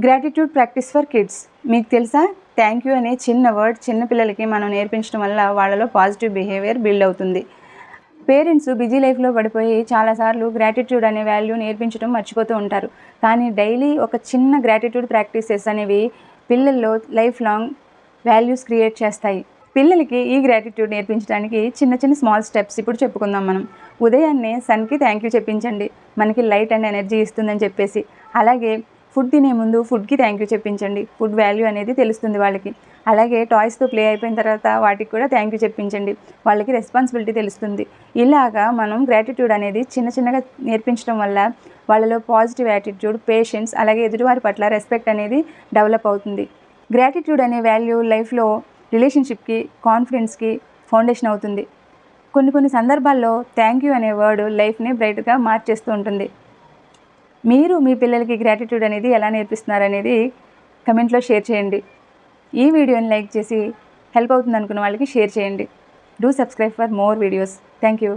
Gratitude practice for kids. మీకు తెలుసా, thank you అనే చిన్న వర్డ్ చిన్న పిల్లలకి మనం నేర్పించడం వల్ల వాళ్ళలో పాజిటివ్ బిహేవియర్ బిల్డ్ అవుతుంది. పేరెంట్స్ బిజీ లైఫ్లో పడిపోయి చాలాసార్లు గ్రాటిట్యూడ్ అనే వాల్యూ నేర్పించడం మర్చిపోతూ ఉంటారు. కానీ డైలీ ఒక చిన్న గ్రాటిట్యూడ్ ప్రాక్టీసెస్ అనేవి పిల్లల్లో లైఫ్ లాంగ్ వాల్యూస్ క్రియేట్ చేస్తాయి. పిల్లలకి ఈ గ్రాటిట్యూడ్ నేర్పించడానికి చిన్న చిన్న స్మాల్ స్టెప్స్ ఇప్పుడు చెప్పుకుందాం మనం. ఉదయాన్నే సన్కి థ్యాంక్ యూ చెప్పించండి, మనకి లైట్ అండ్ ఎనర్జీ ఇస్తుందని చెప్పేసి. అలాగే ఫుడ్ తినే ముందు ఫుడ్కి థ్యాంక్ యూ చెప్పించండి, ఫుడ్ వాల్యూ అనేది తెలుస్తుంది వాళ్ళకి. అలాగే టాయ్స్తో ప్లే అయిపోయిన తర్వాత వాటికి కూడా థ్యాంక్ యూ చెప్పించండి, వాళ్ళకి రెస్పాన్సిబిలిటీ తెలుస్తుంది. ఇలాగా మనం గ్రాటిట్యూడ్ అనేది చిన్న చిన్నగా నేర్పించడం వల్ల వాళ్ళలో పాజిటివ్ యాటిట్యూడ్, పేషెన్స్, అలాగే ఎదుటివారి పట్ల రెస్పెక్ట్ అనేది డెవలప్ అవుతుంది. గ్రాటిట్యూడ్ అనే వాల్యూ లైఫ్లో రిలేషన్షిప్కి, కాన్ఫిడెన్స్కి ఫౌండేషన్ అవుతుంది. కొన్ని సందర్భాల్లో థ్యాంక్ యూ అనే వర్డ్ లైఫ్ని బ్రైట్గా మార్చేస్తూ ఉంటుంది. మీరు మీ పిల్లలకి గ్రాటిట్యూడ్ అనేది ఎలా నేర్పిస్తున్నారనేది కమెంట్లో షేర్ చేయండి. ఈ వీడియోని లైక్ చేసి హెల్ప్ అవుతుంది అనుకున్న వాళ్ళకి షేర్ చేయండి. Do subscribe for more videos. Thank you.